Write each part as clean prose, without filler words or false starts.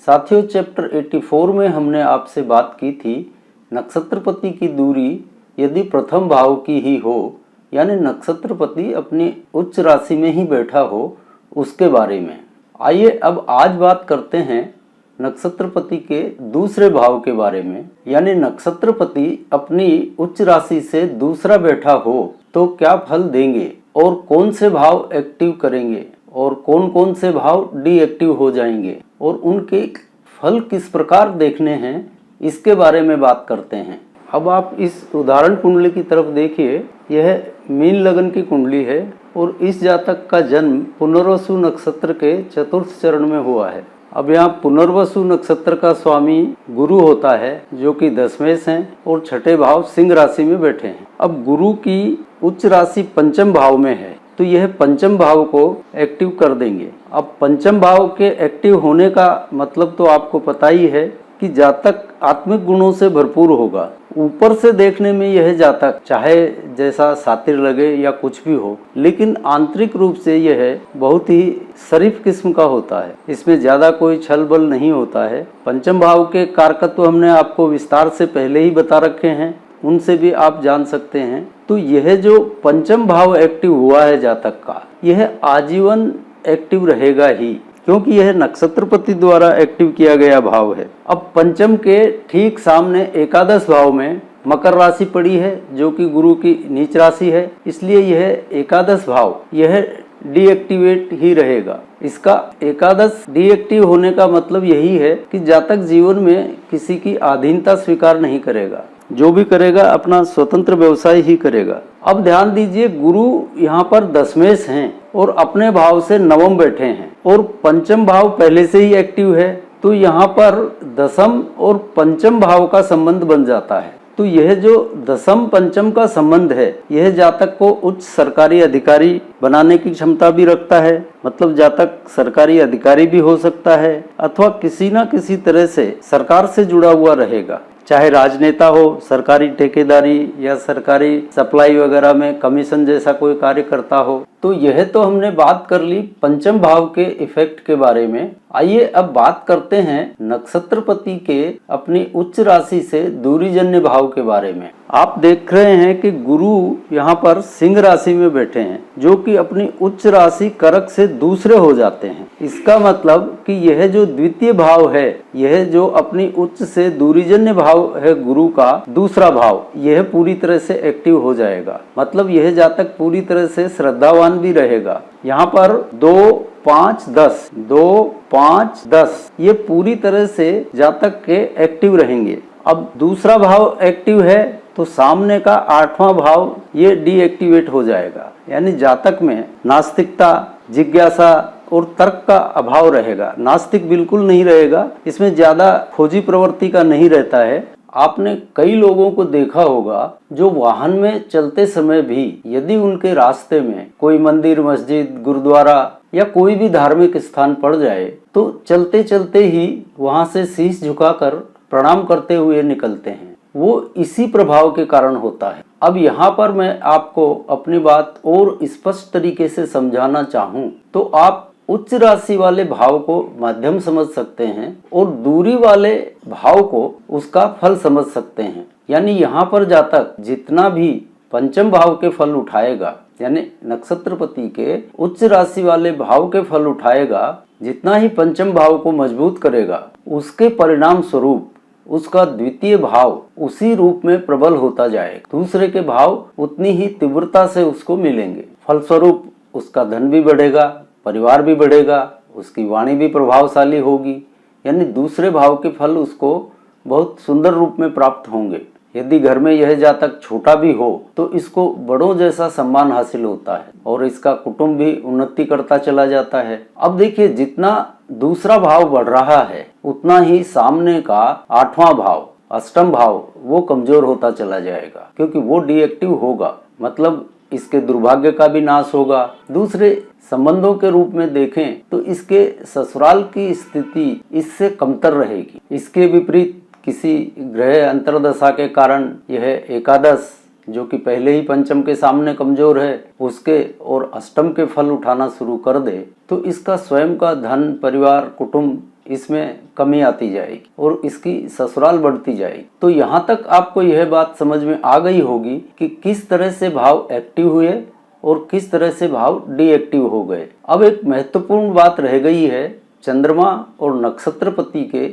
साथियों, चैप्टर 84 में हमने आपसे बात की थी नक्षत्रपति की दूरी यदि प्रथम भाव की ही हो, यानी नक्षत्रपति अपनी उच्च राशि में ही बैठा हो, उसके बारे में। आइए अब आज बात करते हैं नक्षत्रपति के दूसरे भाव के बारे में, यानी नक्षत्रपति अपनी उच्च राशि से दूसरा बैठा हो तो क्या फल देंगे और कौन से भाव एक्टिव करेंगे और कौन कौन से भाव डीएक्टिव हो जाएंगे और उनके फल किस प्रकार देखने हैं, इसके बारे में बात करते हैं। अब आप इस उदाहरण कुंडली की तरफ देखिए। यह मीन लगन की कुंडली है और इस जातक का जन्म पुनर्वसु नक्षत्र के चतुर्थ चरण में हुआ है। अब यहाँ पुनर्वसु नक्षत्र का स्वामी गुरु होता है, जो कि दशमेश हैं और छठे भाव सिंह राशि में बैठे हैं। अब गुरु की उच्च राशि पंचम भाव में है, तो यह पंचम भाव को एक्टिव कर देंगे। अब पंचम भाव के एक्टिव होने का मतलब तो आपको पता ही है कि जातक आत्मिक गुणों से भरपूर होगा। ऊपर से देखने में यह जातक चाहे जैसा सातिर लगे या कुछ भी हो, लेकिन आंतरिक रूप से यह बहुत ही शरीफ किस्म का होता है। इसमें ज्यादा कोई छल बल नहीं होता है। पंचम भाव के कारकत्व हमने आपको विस्तार से पहले ही बता रखे हैं, उनसे भी आप जान सकते हैं। तो यह जो पंचम भाव एक्टिव हुआ है जातक का, यह आजीवन एक्टिव रहेगा ही, क्योंकि यह नक्षत्रपति द्वारा एक्टिव किया गया भाव है। अब पंचम के ठीक सामने एकादश भाव में मकर राशि पड़ी है, जो कि गुरु की नीच राशि है, इसलिए यह एकादश भाव यह डीएक्टिवेट ही रहेगा। इसका एकादश डीएक्टिव होने का मतलब यही है कि जातक जीवन में किसी की अधीनता स्वीकार नहीं करेगा, जो भी करेगा अपना स्वतंत्र व्यवसाय ही करेगा। अब ध्यान दीजिए, गुरु यहाँ पर दशमेश हैं और अपने भाव से नवम बैठे हैं और पंचम भाव पहले से ही एक्टिव है, तो यहाँ पर दशम और पंचम भाव का संबंध बन जाता है। तो यह जो दशम पंचम का संबंध है, यह जातक को उच्च सरकारी अधिकारी बनाने की क्षमता भी रखता है। मतलब जातक सरकारी अधिकारी भी हो सकता है अथवा किसी न किसी तरह से सरकार से जुड़ा हुआ रहेगा, चाहे राजनेता हो, सरकारी ठेकेदारी या सरकारी सप्लाई वगैरह में कमीशन जैसा कोई कार्य करता हो। तो यह तो हमने बात कर ली पंचम भाव के इफेक्ट के बारे में। आइए अब बात करते हैं नक्षत्रपति के अपनी उच्च राशि से दूरीजन्य भाव के बारे में। आप देख रहे हैं कि गुरु यहाँ पर सिंह राशि में बैठे हैं, जो कि अपनी उच्च राशि करक से दूसरे हो जाते हैं। इसका मतलब कि यह जो द्वितीय भाव है, यह जो अपनी उच्च से दूरीजन्य भाव है गुरु का दूसरा भाव, यह पूरी तरह से एक्टिव हो जाएगा। मतलब यह जातक पूरी तरह से श्रद्धावान भी रहेगा। यहाँ पर 2, 5, 10, 2, 5, 10 ये पूरी तरह से जातक के एक्टिव रहेंगे। अब दूसरा भाव एक्टिव है तो सामने का 8वां भाव ये डीएक्टिवेट हो जाएगा, यानी जातक में नास्तिकता, जिज्ञासा और तर्क का अभाव रहेगा। नास्तिक बिल्कुल नहीं रहेगा, इसमें ज्यादा खोजी प्रवृत्ति का नहीं रहता है। आपने कई लोगों को देखा होगा जो वाहन में चलते समय भी यदि उनके रास्ते में कोई मंदिर, मस्जिद, गुरुद्वारा या कोई भी धार्मिक स्थान पड़ जाए तो चलते चलते ही वहां से शीश झुकाकर प्रणाम करते हुए निकलते हैं। वो इसी प्रभाव के कारण होता है। अब यहाँ पर मैं आपको अपनी बात और स्पष्ट तरीके से समझाना चाहूँ तो आप उच्च राशि वाले भाव को मध्यम समझ सकते हैं और दूरी वाले भाव को उसका फल समझ सकते हैं। यानी यहाँ पर जातक जितना भी पंचम भाव के फल उठाएगा, यानी नक्षत्रपति के उच्च राशि वाले भाव के फल उठाएगा, जितना ही पंचम भाव को मजबूत करेगा, उसके परिणाम स्वरूप उसका द्वितीय भाव उसी रूप में प्रबल होता जाएगा। दूसरे के भाव उतनी ही तीव्रता से उसको मिलेंगे। फलस्वरूप उसका धन भी बढ़ेगा, परिवार भी बढ़ेगा, उसकी वाणी भी प्रभावशाली होगी। यानी दूसरे भाव के फल उसको बहुत सुंदर रूप में प्राप्त होंगे। यदि घर में यह जातक छोटा भी हो तो इसको बड़ों जैसा सम्मान हासिल होता है और इसका कुटुंब भी उन्नति करता चला जाता है। अब देखिए, जितना दूसरा भाव बढ़ रहा है उतना ही सामने का 8वां भाव, अष्टम भाव, वो कमजोर होता चला जाएगा, क्योंकि वो डीएक्टिव होगा। मतलब इसके दुर्भाग्य का भी नाश होगा। दूसरे संबंधों के रूप में देखें तो इसके ससुराल की स्थिति इससे कमतर रहेगी। इसके विपरीत किसी ग्रह अंतर्दशा के कारण यह एकादश, जो कि पहले ही पंचम के सामने कमजोर है, उसके और अष्टम के फल उठाना शुरू कर दे तो इसका स्वयं का धन, परिवार, कुटुंब इसमें कमी आती जाएगी और इसकी ससुराल बढ़ती जाएगी। तो यहाँ तक आपको यह बात समझ में आ गई होगी कि किस तरह से भाव एक्टिव हुए और किस तरह से भाव डीएक्टिव हो गए। अब एक महत्वपूर्ण बात रह गई है चंद्रमा और नक्षत्रपति के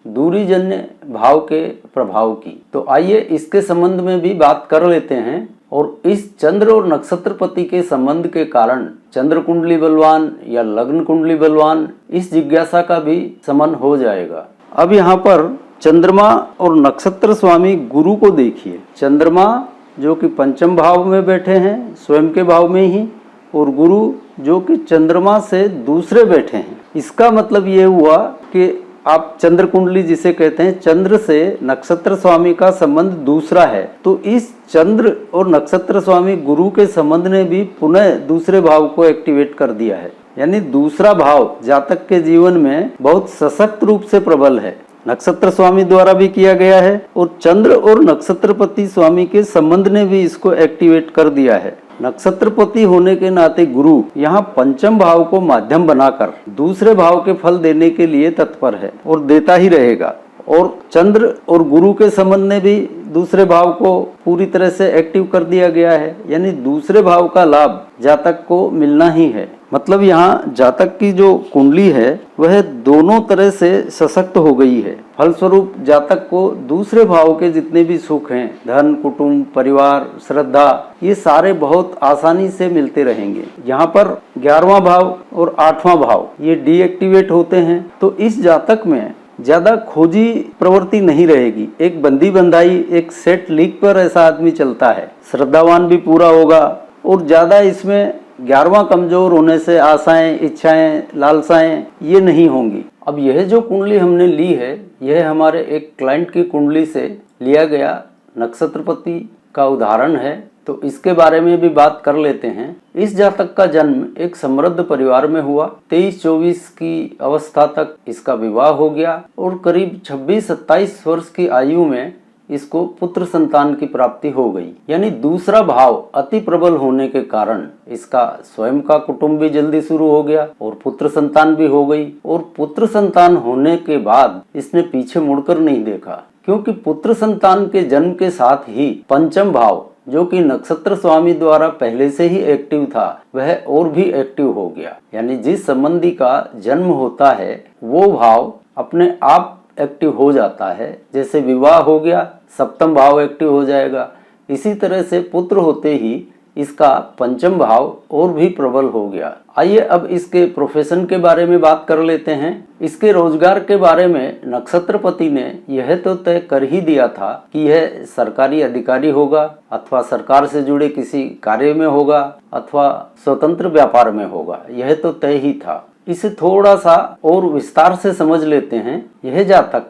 दूरीजन्य भाव के प्रभाव की। तो आइए इसके संबंध में भी बात कर लेते हैं और इस चंद्र और नक्षत्रपति के संबंध के कारण चंद्र कुंडली बलवान या लग्न कुंडली बलवान, इस जिज्ञासा का भी समन हो जाएगा। अब यहाँ पर चंद्रमा और नक्षत्र स्वामी गुरु को देखिए। चंद्रमा जो कि पंचम भाव में बैठे हैं स्वयं के भाव में ही, और गुरु जो कि चंद्रमा से दूसरे बैठे हैं। इसका मतलब ये हुआ कि आप चंद्र कुंडली जिसे कहते हैं, चंद्र से नक्षत्र स्वामी का संबंध दूसरा है, तो इस चंद्र और नक्षत्र स्वामी गुरु के संबंध ने भी पुनः दूसरे भाव को एक्टिवेट कर दिया है। यानी दूसरा भाव जातक के जीवन में बहुत सशक्त रूप से प्रबल है, नक्षत्र स्वामी द्वारा भी किया गया है और चंद्र और नक्षत्रपति स्वामी के संबंध ने भी इसको एक्टिवेट कर दिया है। नक्षत्रपति होने के नाते गुरु यहाँ पंचम भाव को माध्यम बनाकर दूसरे भाव के फल देने के लिए तत्पर है और देता ही रहेगा। और चंद्र और गुरु के संबंध ने भी दूसरे भाव को पूरी तरह से एक्टिव कर दिया गया है, यानी दूसरे भाव का लाभ जातक को मिलना ही है। मतलब यहाँ जातक की जो कुंडली है वह दोनों तरह से सशक्त हो गई है। फलस्वरूप जातक को दूसरे भाव के जितने भी सुख हैं, धन, कुटुंब, परिवार, श्रद्धा, ये सारे बहुत आसानी से मिलते रहेंगे। यहाँ पर 11वां भाव और 8वां भाव ये डीएक्टिवेट होते हैं, तो इस जातक में ज्यादा खोजी प्रवृत्ति नहीं रहेगी। एक बंदी बंधाई, एक सेट लीक पर ऐसा आदमी चलता है, श्रद्धावान भी पूरा होगा और ज्यादा इसमें 11वां कमजोर होने से आशाएं, इच्छाएं, लालसाएं ये नहीं होंगी। अब यह जो कुंडली हमने ली है यह हमारे एक क्लाइंट की कुंडली से लिया गया नक्षत्रपति का उदाहरण है, तो इसके बारे में भी बात कर लेते हैं। इस जातक का जन्म एक समृद्ध परिवार में हुआ। 23-24 की अवस्था तक इसका विवाह हो गया और करीब 26-27 वर्ष की आयु में इसको पुत्र संतान की प्राप्ति हो गई। यानी दूसरा भाव अति प्रबल होने के कारण इसका स्वयं का कुटुंब भी जल्दी शुरू हो गया और पुत्र संतान भी हो गई। और पुत्र संतान होने के बाद इसने पीछे मुड़कर नहीं देखा, क्योंकि पुत्र संतान के जन्म के साथ ही पंचम भाव जो कि नक्षत्र स्वामी द्वारा पहले से ही एक्टिव था वह और भी एक्टिव हो गया। यानी जिस संबंधी का जन्म होता है वो भाव अपने आप एक्टिव हो जाता है। जैसे विवाह हो गया, सप्तम भाव एक्टिव हो जाएगा, इसी तरह से पुत्र होते ही इसका पंचम भाव और भी प्रबल हो गया। आइए अब इसके प्रोफेशन के बारे में बात कर लेते हैं। इसके रोजगार के बारे में नक्षत्रपति ने यह तो तय कर ही दिया था कि यह सरकारी अधिकारी होगा अथवा सरकार से जुड़े किसी कार्य में होगा अथवा स्वतंत्र व्यापार में होगा, यह तो तय ही था। इसे थोड़ा सा और विस्तार से समझ लेते हैं। यह जातक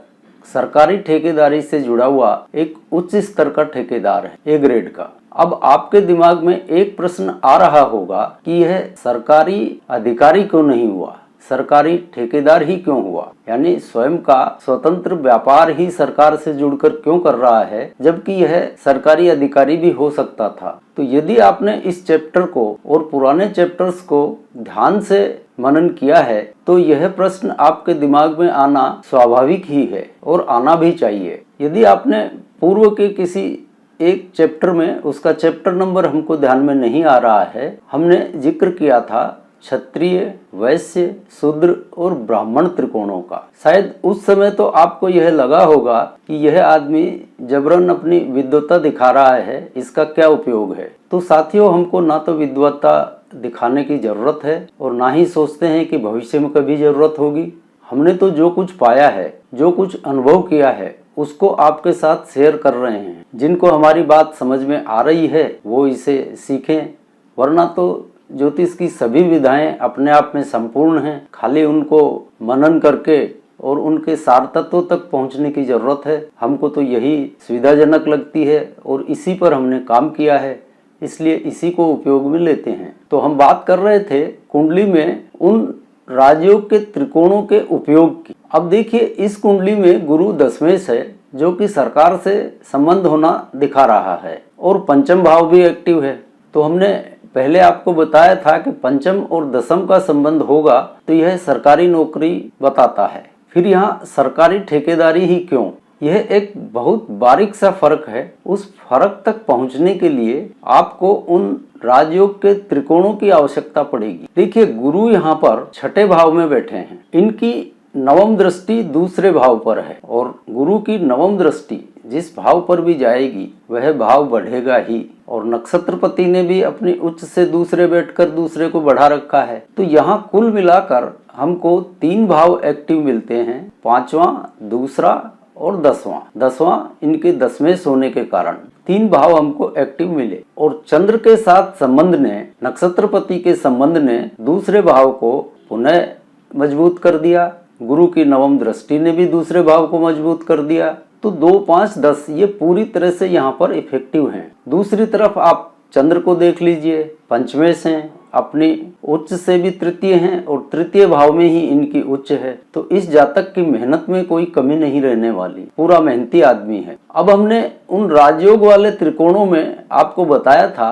सरकारी ठेकेदारी से जुड़ा हुआ एक उच्च स्तर का ठेकेदार है, ए ग्रेड का। अब आपके दिमाग में एक प्रश्न आ रहा होगा कि यह सरकारी अधिकारी क्यों नहीं हुआ, सरकारी ठेकेदार ही क्यों हुआ, यानी स्वयं का स्वतंत्र व्यापार ही सरकार से जुड़कर क्यों कर रहा है, जबकि यह सरकारी अधिकारी भी हो सकता था। तो यदि आपने इस चैप्टर को और पुराने चैप्टर्स को ध्यान से मनन किया है तो यह प्रश्न आपके दिमाग में आना स्वाभाविक ही है और आना भी चाहिए। यदि आपने पूर्व के किसी एक चैप्टर में, उसका चैप्टर नंबर हमको ध्यान में नहीं आ रहा है, हमने जिक्र किया था क्षत्रिय, वैश्य, शूद्र और ब्राह्मण त्रिकोणों का। शायद उस समय तो आपको यह लगा होगा कि यह आदमी जबरन अपनी विद्वत्ता दिखा रहा है, इसका क्या उपयोग है। तो साथियों, हमको ना तो विद्वत्ता दिखाने की जरूरत है और ना ही सोचते हैं कि भविष्य में कभी जरूरत होगी। हमने तो जो कुछ पाया है, जो कुछ अनुभव किया है, उसको आपके साथ शेयर कर रहे हैं। जिनको हमारी बात समझ में आ रही है वो इसे सीखें, वरना तो ज्योतिष की सभी विधाएं अपने आप में संपूर्ण हैं। खाली उनको मनन करके और उनके सार तत्वों तक पहुंचने की जरूरत है। हमको तो यही सुविधाजनक लगती है और इसी पर हमने काम किया है, इसलिए इसी को उपयोग में लेते हैं। तो हम बात कर रहे थे कुंडली में उन राजयोग के त्रिकोणों के उपयोग की। अब देखिए, इस कुंडली में गुरु दशमेश है जो कि सरकार से संबंध होना दिखा रहा है और पंचम भाव भी एक्टिव है। तो हमने पहले आपको बताया था कि पंचम और दशम का संबंध होगा तो यह सरकारी नौकरी बताता है। फिर यहाँ सरकारी ठेकेदारी ही क्यों? यह एक बहुत बारीक सा फर्क है। उस फर्क तक पहुंचने के लिए आपको उन राजयोग के त्रिकोणों की आवश्यकता पड़ेगी। देखिए, गुरु यहाँ पर छठे भाव में बैठे हैं, इनकी नवम दृष्टि दूसरे भाव पर है और गुरु की नवम दृष्टि जिस भाव पर भी जाएगी वह भाव बढ़ेगा ही। और नक्षत्रपति ने भी अपनी उच्च से दूसरे बैठकर दूसरे को बढ़ा रखा है। तो यहाँ कुल मिलाकर हमको 3 भाव एक्टिव मिलते हैं, 5वां, दूसरा और 10वां। 10वां इनके 10वें सोने के कारण 3 भाव हमको एक्टिव मिले। और चंद्र के साथ संबंध ने, नक्षत्रपति के संबंध ने दूसरे भाव को पुनः मजबूत कर दिया। गुरु की नवम दृष्टि ने भी दूसरे भाव को मजबूत कर दिया। तो 2, 5, 10 ये पूरी तरह से यहाँ पर इफेक्टिव हैं। दूसरी तरफ आप चंद्र को देख लीजिए, पंचमें से अपनी उच्च से भी तृतीय हैं और तृतीय भाव में ही इनकी उच्च है। तो इस जातक की मेहनत में कोई कमी नहीं रहने वाली, पूरा मेहनती आदमी है। अब हमने उन राजयोग वाले त्रिकोणों में आपको बताया था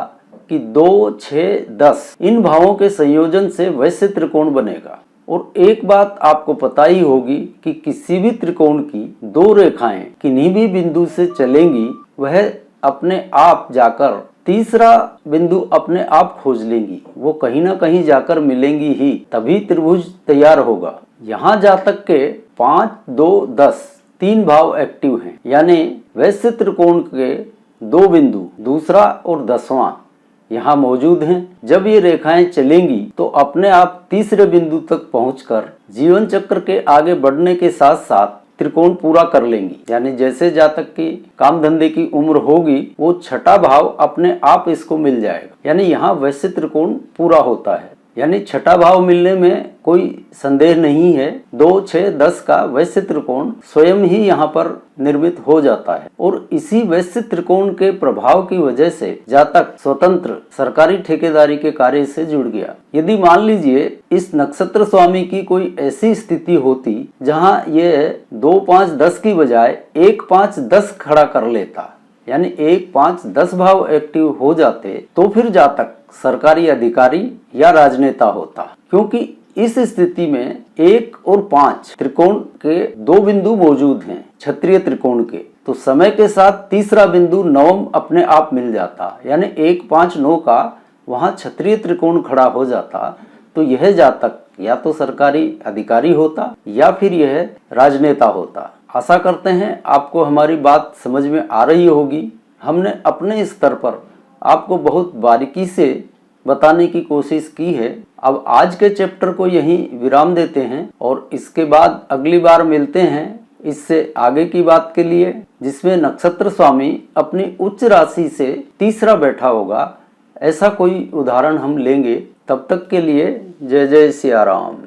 कि 2, 6, 10 इन भावों के संयोजन से वैश्य त्रिकोण बनेगा। और एक बात आपको पता ही होगी कि किसी भी त्रिकोण की 2 रेखाएं किन्हीं भी बिंदु से चलेंगी, वह अपने आप जाकर तीसरा बिंदु अपने आप खोज लेंगी, वो कहीं ना कहीं जाकर मिलेंगी ही, तभी त्रिभुज तैयार होगा। यहाँ जातक के 5, 2, 10 3 भाव एक्टिव हैं, यानी वैश्य त्रिकोण के 2 बिंदु दूसरा और 10वां यहाँ मौजूद हैं। जब ये रेखाएं चलेंगी तो अपने आप तीसरे बिंदु तक पहुंचकर जीवन चक्र के आगे बढ़ने के साथ साथ त्रिकोण पूरा कर लेंगी। यानी जैसे जातक की काम धंधे की उम्र होगी, वो छठा भाव अपने आप इसको मिल जाएगा। यानी यहाँ वैश्य त्रिकोण पूरा होता है। यानी छठा भाव मिलने में कोई संदेह नहीं है। 2, 6, 10 का वैश्य त्रिकोण स्वयं ही यहाँ पर निर्मित हो जाता है। और इसी वैश्य त्रिकोण के प्रभाव की वजह से जातक स्वतंत्र सरकारी ठेकेदारी के कार्य से जुड़ गया। यदि मान लीजिए इस नक्षत्र स्वामी की कोई ऐसी स्थिति होती जहाँ ये 2, 5, 10 की बजाय 1, 5, 10 खड़ा कर लेता, यानी 1, 5, 10 भाव एक्टिव हो जाते, तो फिर जातक सरकारी अधिकारी या राजनेता होता। क्योंकि इस स्थिति में 1 और 5 त्रिकोण के 2 बिंदु मौजूद हैं क्षत्रिय त्रिकोण के, तो समय के साथ तीसरा बिंदु नवम अपने आप मिल जाता, यानी 1, 5, 9 का वहां क्षत्रिय त्रिकोण खड़ा हो जाता। तो यह जातक या तो सरकारी अधिकारी होता या फिर यह राजनेता होता। आशा करते हैं आपको हमारी बात समझ में आ रही होगी। हमने अपने स्तर पर आपको बहुत बारीकी से बताने की कोशिश की है। अब आज के चैप्टर को यहीं विराम देते हैं और इसके बाद अगली बार मिलते हैं इससे आगे की बात के लिए, जिसमें नक्षत्र स्वामी अपनी उच्च राशि से तीसरा बैठा होगा। ऐसा कोई उदाहरण हम लेंगे। तब तक के लिए जय जय सिया राम।